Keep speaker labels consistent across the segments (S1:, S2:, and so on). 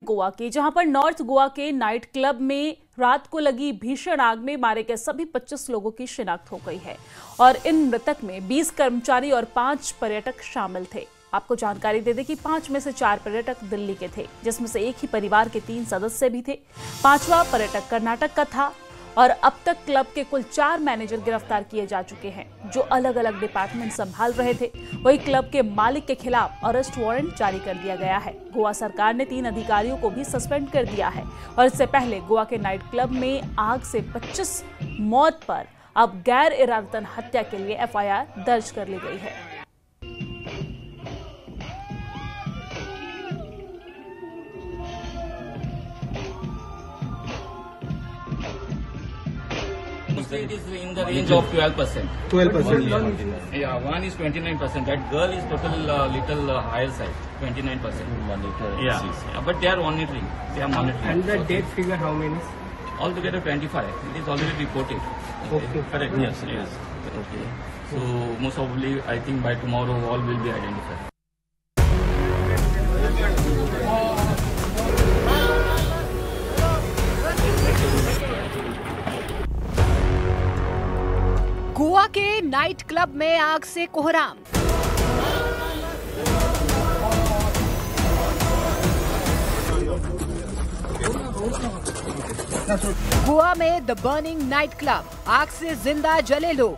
S1: गोवा की, जहां पर नॉर्थ गोवा के नाइट क्लब में रात को लगी भीषण आग में मारे गए सभी 25 लोगों की शिनाख्त हो गई है और इन मृतक में 20 कर्मचारी और 5 पर्यटक शामिल थे। आपको जानकारी दे दें कि 5 में से 4 पर्यटक दिल्ली के थे, जिसमें से एक ही परिवार के 3 सदस्य भी थे। 5वां पर्यटक कर्नाटक का था और अब तक क्लब के कुल 4 मैनेजर गिरफ्तार किए जा चुके हैं, जो अलग अलग डिपार्टमेंट संभाल रहे थे। वहीं क्लब के मालिक के खिलाफ अरेस्ट वारंट जारी कर दिया गया है। गोवा सरकार ने 3 अधिकारियों को भी सस्पेंड कर दिया है और इससे पहले गोवा के नाइट क्लब में आग से 25 मौत पर अब गैर इरादतन हत्या के लिए FIR दर्ज कर ली गई है।
S2: It is in the range of 12%.
S3: 12%.
S2: Yeah, one is 29%. That girl is little higher side, 29%. Yeah, but they are monitoring.
S3: And the death figure, how many?
S2: Altogether 25. It is already reported.
S3: Okay.
S2: Correct. Yes. Okay. So most probably, I think by tomorrow all will be identified.
S4: Goa के night club में आग से कोहराम। गोवा में the burning night club, आग से जिंदा जले लोग।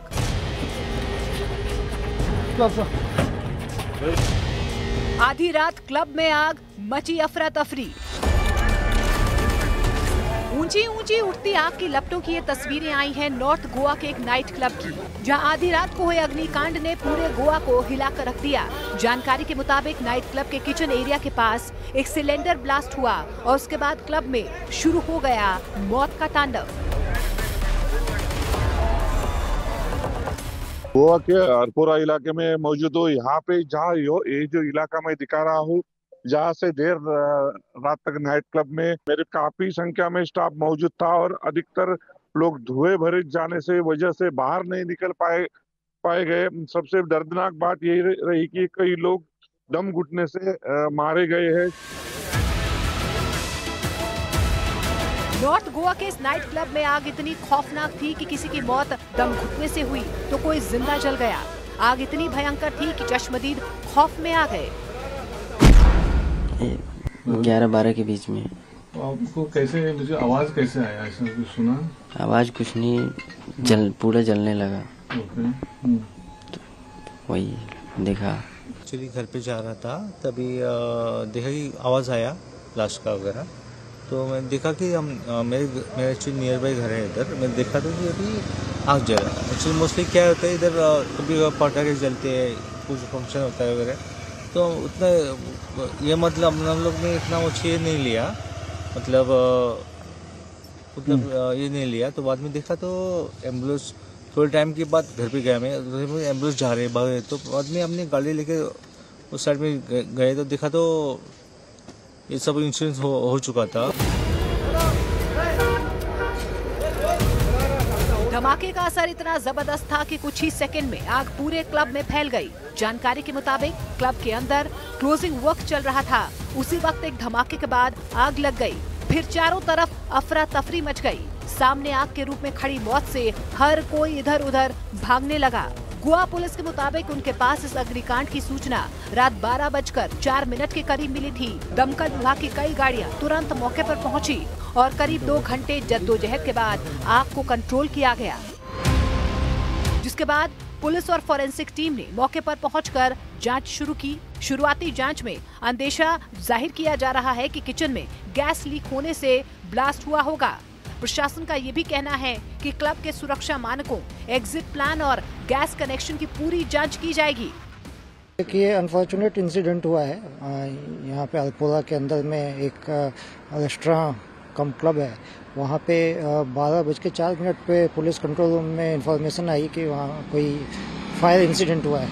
S4: आधी रात क्लब में आग, मची अफरा तफरी। ऊंची ऊंची उठती आग की लपटों की ये तस्वीरें आई हैं नॉर्थ गोवा के एक नाइट क्लब की, जहां आधी रात को हुए अग्निकांड ने पूरे गोवा को हिलाकर रख दिया। जानकारी के मुताबिक नाइट क्लब के किचन एरिया के पास एक सिलेंडर ब्लास्ट हुआ और उसके बाद क्लब में शुरू हो गया मौत का तांडव।
S5: गोवा के अरपोरा इलाके में मौजूद हूँ। यहाँ पे जहाँ ये जो इलाका मैं दिखा रहा हूँ, जहाँ से देर रात तक नाइट क्लब में मेरे काफी संख्या में स्टाफ मौजूद था और अधिकतर लोग धुएं भरे जाने से वजह से बाहर नहीं निकल पाए गए। सबसे दर्दनाक बात यही रही कि कई लोग दम घुटने से मारे गए हैं।
S4: नॉर्थ गोवा के इस नाइट क्लब में आग इतनी खौफनाक थी कि किसी की मौत दम घुटने से हुई तो कोई जिंदा जल गया। आग इतनी भयंकर थी कि चश्मदीद खौफ में आ गए।
S6: 11-12 के बीच में।
S3: आपको कैसे मुझे आवाज कैसे आया, ऐसा कुछ सुना?
S6: आवाज कुछ नहीं, पूरा जलने लगा। तो वही देखा।
S7: एक्चुअली घर पे जा रहा था, तभी देखा कि आवाज आया ब्लास्ट का वगैरह, तो मैं देखा कि मेरे एक्चुअली नियर बाई घर है इधर। मैं देखा था कि अभी आग जल रहा है। एक्चुअली मोस्टली क्या होता है इधर, कभी पटाखे जलते हैं, कुछ फंक्शन होता है वगैरह, तो उतना ये मतलब हम लोग ने इतना वो चीज नहीं लिया, मतलब ये नहीं लिया। तो बाद में देखा तो एम्बुलेंस, थोड़े टाइम के बाद घर पे गया मैं, एम्बुलेंस जा रहे बाहर, तो बाद में अपनी गाड़ी लेके उस साइड में गए तो देखा तो ये सब इंसिडेंट हो चुका था।
S4: धमाके का असर इतना जबरदस्त था कि कुछ ही सेकंड में आग पूरे क्लब में फैल गई। जानकारी के मुताबिक क्लब के अंदर क्लोजिंग वर्क चल रहा था। उसी वक्त एक धमाके के बाद आग लग गई, फिर चारों तरफ अफरा तफरी मच गई। सामने आग के रूप में खड़ी मौत से हर कोई इधर उधर भागने लगा। गोवा पुलिस के मुताबिक उनके पास इस अग्निकांड की सूचना रात 12:04 के करीब मिली थी। दमकल विभाग की कई गाड़ियां तुरंत मौके पर पहुंची और करीब 2 घंटे जद्दोजहद के बाद आग को कंट्रोल किया गया, जिसके बाद पुलिस और फोरेंसिक टीम ने मौके पर पहुंचकर जांच शुरू की। शुरुआती जांच में अंदेशा जाहिर किया जा रहा है कि किचन में गैस लीक होने से ब्लास्ट हुआ होगा। प्रशासन का ये भी कहना है कि क्लब के सुरक्षा मानकों, एग्जिट प्लान और गैस कनेक्शन की पूरी जांच की जाएगी।
S8: ये अनफॉर्चुनेट इंसिडेंट हुआ है। यहाँ पे अल्पोरा के अंदर में एक रेस्टोरेंट कम क्लब है, वहाँ पे 12:04 पे पुलिस कंट्रोल रूम में इंफॉर्मेशन आई कि वहाँ कोई फायर इंसिडेंट हुआ है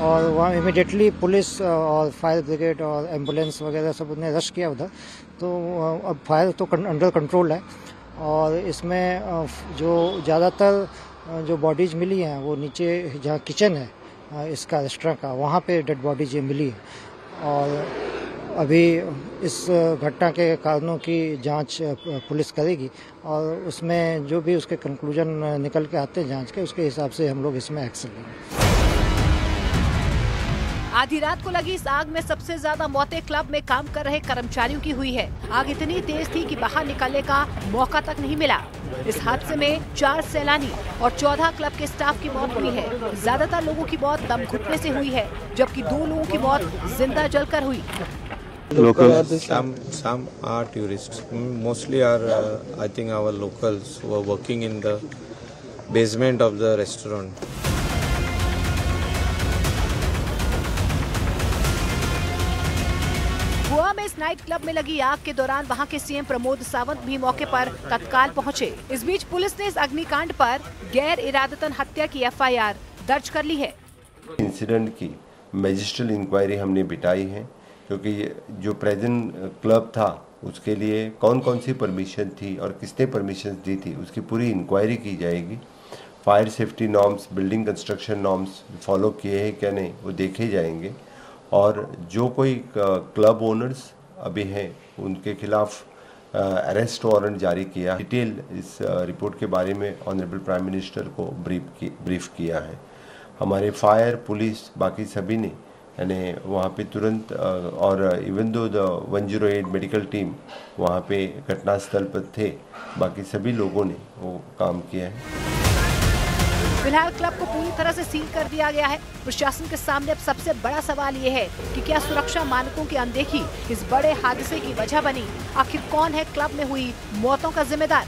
S8: और वहाँ इमिडिएटली पुलिस और फायर ब्रिगेड और एम्बुलेंस वगैरह सब ने रश किया उधर। तो अब फायर तो अंडर कंट्रोल है और इसमें जो ज़्यादातर जो बॉडीज मिली हैं वो नीचे जहाँ किचन है इसका रेस्टोरेंट का, वहाँ पे डेड बॉडीज ये मिली है। और अभी इस घटना के कारणों की जांच पुलिस करेगी और उसमें जो भी उसके कंक्लूजन निकल के आते हैं जांच के, उसके हिसाब से हम लोग इसमें एक्शन लेंगे।
S4: आधी रात को लगी इस आग में सबसे ज्यादा मौतें क्लब में काम कर रहे कर्मचारियों की हुई है। आग इतनी तेज थी कि बाहर निकलने का मौका तक नहीं मिला। इस हादसे में 4 सैलानी और 14 क्लब के स्टाफ की मौत हुई है। ज्यादातर लोगों की मौत दम घुटने से हुई है, जबकि 2 लोगों की मौत जिंदा जलकर हुई।
S7: Some are tourists. Mostly are, I think, our locals who are working in the basement of the restaurant.
S4: Goa में इस नाइट क्लब में लगी आग के दौरान वहां के सीएम प्रमोद सावंत भी मौके पर तत्काल पहुंचे। इस बीच पुलिस ने इस अग्निकांड पर गैर इरादतन हत्या की एफआईआर दर्ज कर ली है।
S9: इंसिडेंट की मैजिस्ट्रियल इंक्वायरी हमने बिठाई है, क्योंकि जो प्रेजेंट क्लब था उसके लिए कौन कौन सी परमिशन थी और किसने परमिशन दी थी, उसकी पूरी इंक्वायरी की जाएगी। Fire safety norms, building construction norms follow किए हैं क्या नहीं, वो देखे जाएंगे। और जो कोई क्लब ओनर्स अभी हैं उनके खिलाफ अरेस्ट वारंट जारी किया। डिटेल इस रिपोर्ट के बारे में ऑनरेबल प्राइम मिनिस्टर को ब्रीफ किया है। हमारे फायर, पुलिस, बाकी सभी ने यानी वहाँ पे तुरंत, और even though the 108 medical team वहाँ पे घटनास्थल पर थे, बाकी सभी लोगों ने वो काम किया है।
S4: फिलहाल क्लब को पूरी तरह से सील कर दिया गया है। प्रशासन के सामने अब सबसे बड़ा सवाल ये है कि क्या सुरक्षा मानकों की अनदेखी इस बड़े हादसे की वजह बनी? आखिर कौन है क्लब में हुई मौतों का जिम्मेदार?